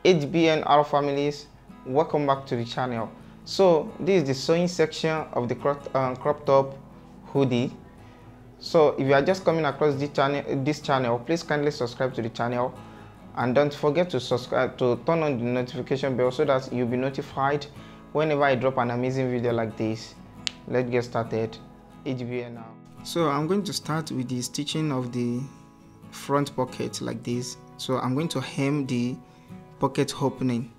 HBNR families, welcome back to the channel. So this is the sewing section of the crop top hoodie. So if you are just coming across this channel, please kindly subscribe to the channel and don't forget to subscribe, to turn on the notification bell so that you'll be notified whenever I drop an amazing video like this. Let's get started. HBNR. So I'm going to start with the stitching of the front pocket like this. So I'm going to hem the pocket opening.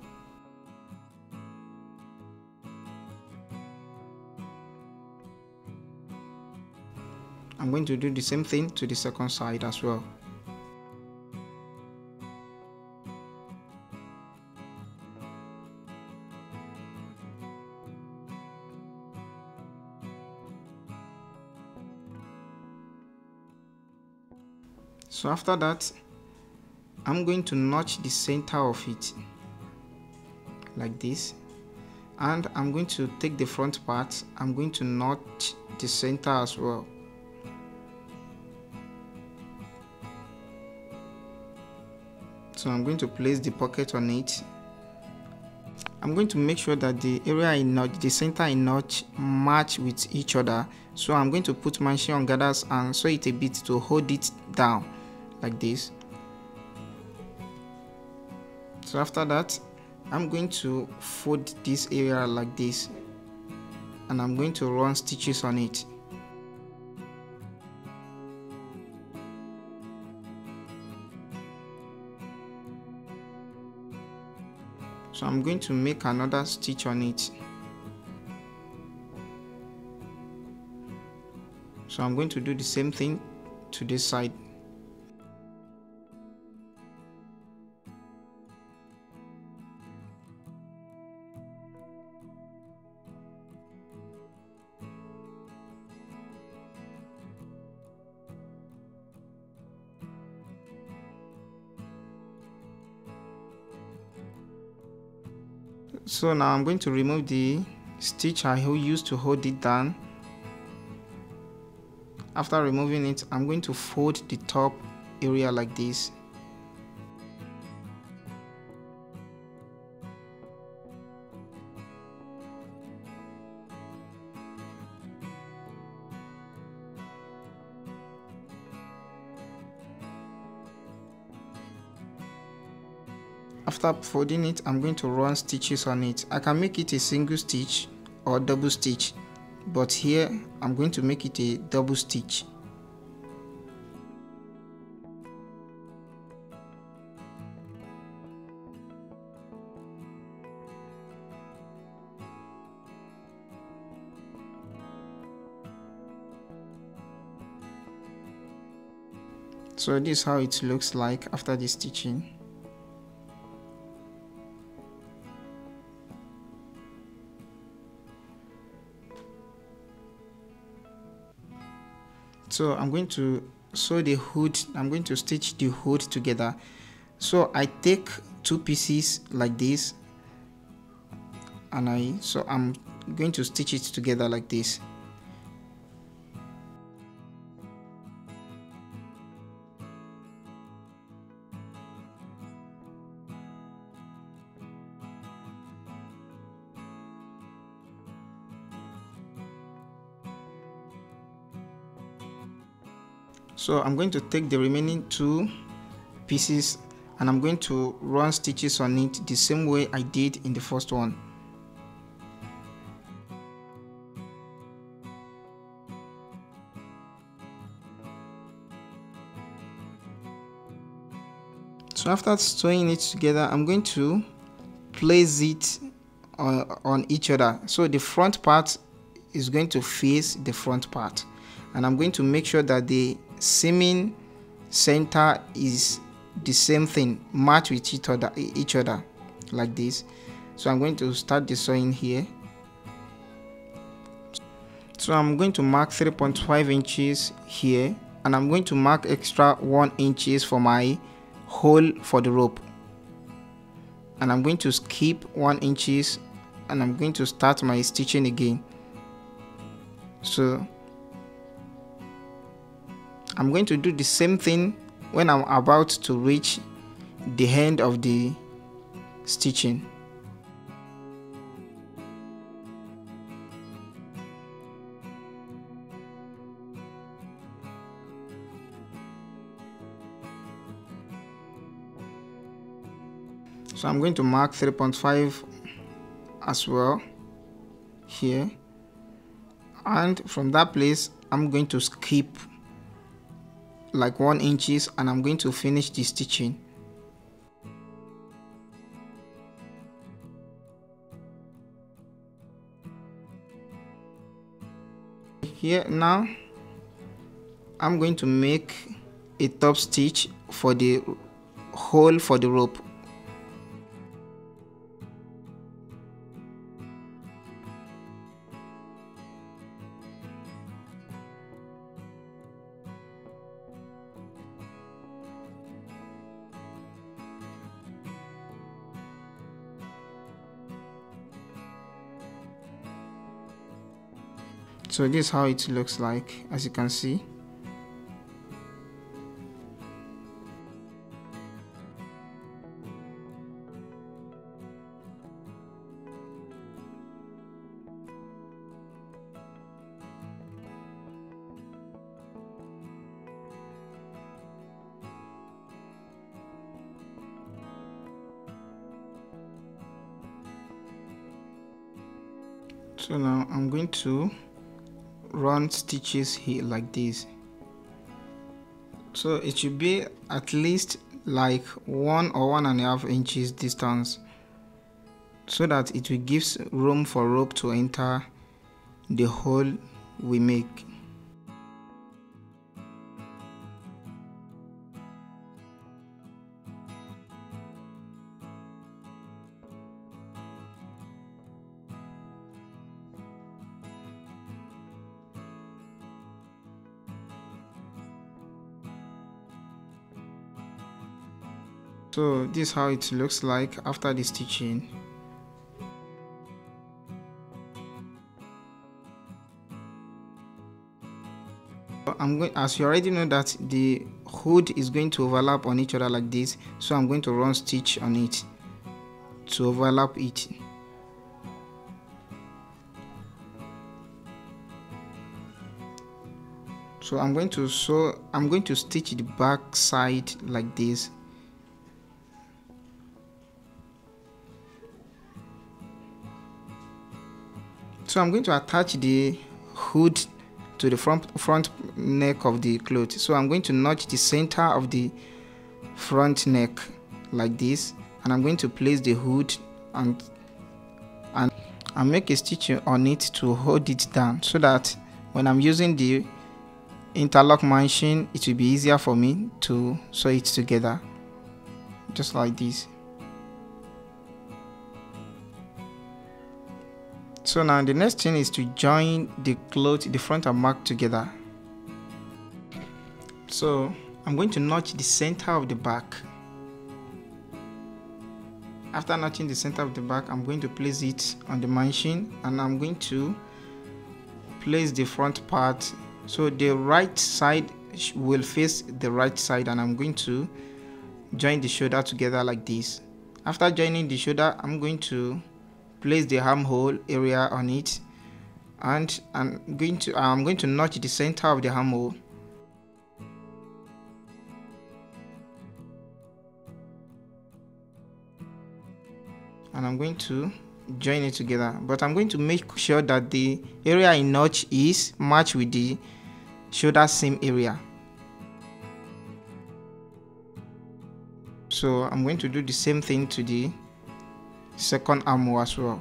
I'm going to do the same thing to the second side as well. So after that, I'm going to notch the center of it like this, and I'm going to take the front part, I'm going to notch the center as well. So I'm going to place the pocket on it. I'm going to make sure that the area I notch, the center I notch, match with each other. So I'm going to put my chignon gathers and sew it a bit to hold it down like this. So after that, I'm going to fold this area like this, and I'm going to run stitches on it. So I'm going to make another stitch on it. So I'm going to do the same thing to this side. So now I'm going to remove the stitch I used to hold it down. After removing it, I'm going to fold the top area like this. After folding it, I'm going to run stitches on it. I can make it a single stitch or double stitch, but here I'm going to make it a double stitch. So this is how it looks like after the stitching. So I'm going to sew the hood, I'm going to stitch the hood together. So I take two pieces like this, and I'm going to stitch it together like this. So I'm going to take the remaining two pieces and I'm going to run stitches on it the same way I did in the first one. So after sewing it together, I'm going to place it on each other. So the front part is going to face the front part, and I'm going to make sure that the seaming center is the same thing, match with each other like this. So I'm going to start the sewing here. So I'm going to mark 3.5 inches here, and I'm going to mark extra 1 inches for my hole for the rope, and I'm going to skip 1 inches, and I'm going to start my stitching again. So I'm going to do the same thing when I'm about to reach the end of the stitching. So I'm going to mark 3.5 as well here, and from that place I'm going to skip like 1 inches and I'm going to finish the stitching. Here now I'm going to make a top stitch for the hole for the rope. So this is how it looks like, as you can see. So now I'm going to run stitches here like this. So it should be at least like 1 or 1.5 inches distance, so that it will give room for rope to enter the hole we make. So this is how it looks like after the stitching. As you already know that the hood is going to overlap on each other like this, so I'm going to run stitch on it to overlap it. So I'm going to stitch the back side like this. So I'm going to attach the hood to the front neck of the cloth. So I'm going to notch the center of the front neck like this, and I'm going to place the hood and make a stitch on it to hold it down, so that when I'm using the interlock machine, it will be easier for me to sew it together, just like this. So now the next thing is to join the cloth, the front and back together. So I'm going to notch the center of the back. After notching the center of the back, I'm going to place it on the machine, and I'm going to place the front part. So the right side will face the right side, and I'm going to join the shoulder together like this. After joining the shoulder, I'm going to place the armhole area on it, and I'm going to notch the center of the armhole. And I'm going to join it together, but I'm going to make sure that the area I notch is matched with the shoulder seam area. So I'm going to do the same thing to the second armhole as well.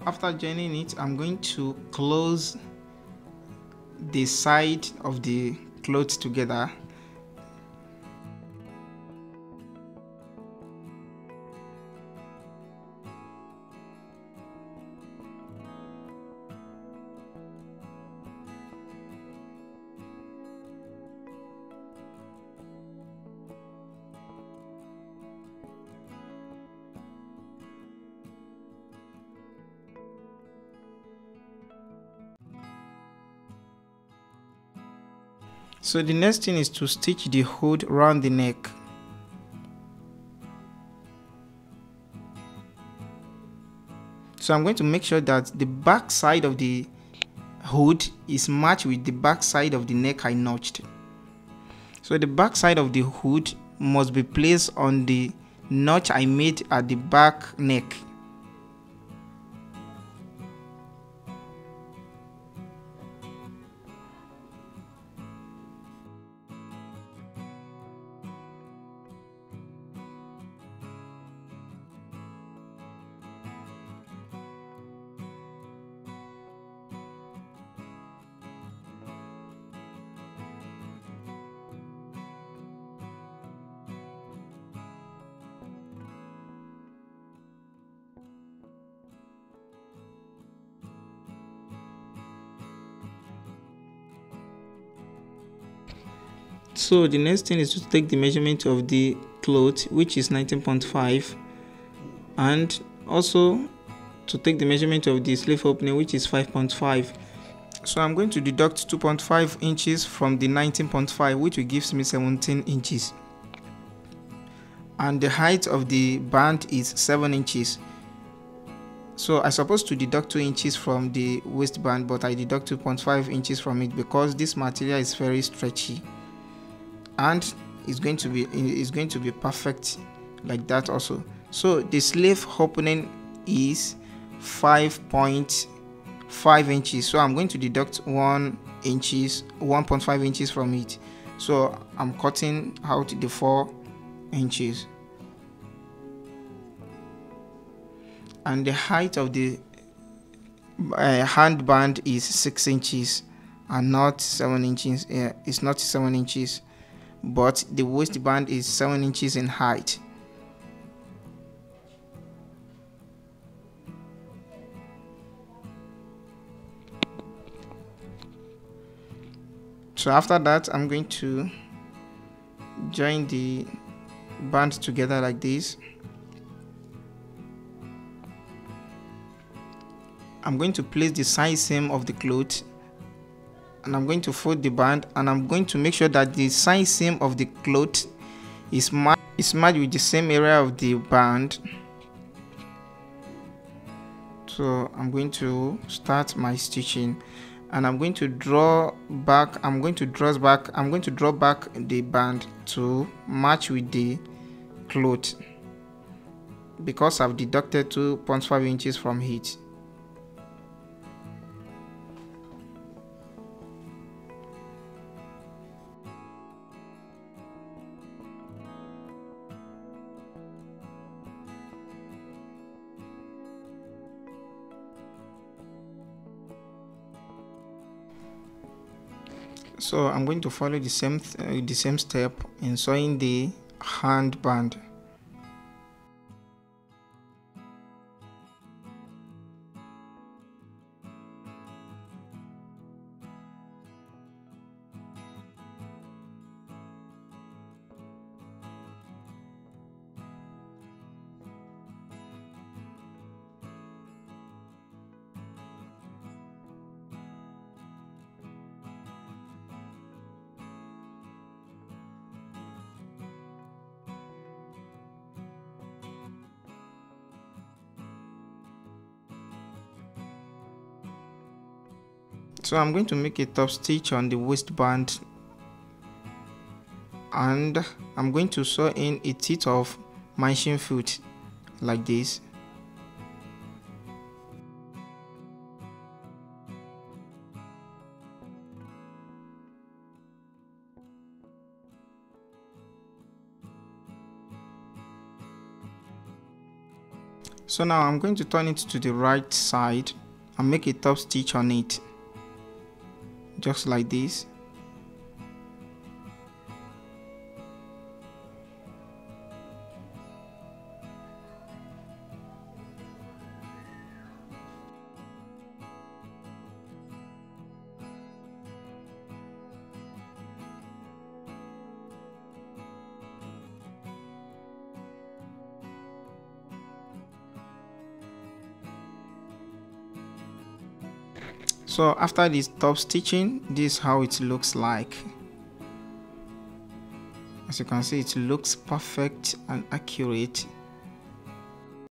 After joining it, I'm going to close the side of the cloth together. So the next thing is to stitch the hood around the neck. So I'm going to make sure that the back side of the hood is matched with the back side of the neck I notched. So the back side of the hood must be placed on the notch I made at the back neck. So the next thing is to take the measurement of the cloth, which is 19.5, and also to take the measurement of the sleeve opening, which is 5.5. So I'm going to deduct 2.5 inches from the 19.5, which will give me 17 inches. And the height of the band is 7 inches. So I'm supposed to deduct 2 inches from the waistband, but I deduct 2.5 inches from it because this material is very stretchy. And it's going to be perfect like that also. So the sleeve opening is 5.5 inches. So I'm going to deduct 1.5 inches from it. So I'm cutting out the 4 inches. And the height of the handband is 6 inches and not 7 inches. It's not 7 inches. But the waistband is 7 inches in height. So after that, I'm going to join the band together like this. I'm going to place the side seam of the cloth, and I'm going to fold the band, and I'm going to make sure that the side seam of the cloth is matched with the same area of the band. So I'm going to start my stitching, and I'm going to draw back the band to match with the cloth because I've deducted 2.5 inches from it. So I'm going to follow the same step in sewing the handband. So I'm going to make a top stitch on the waistband, and I'm going to sew in a teeth of machine foot like this. So now I'm going to turn it to the right side and make a top stitch on it, just like this. So after this top stitching, this is how it looks like. As you can see, it looks perfect and accurate.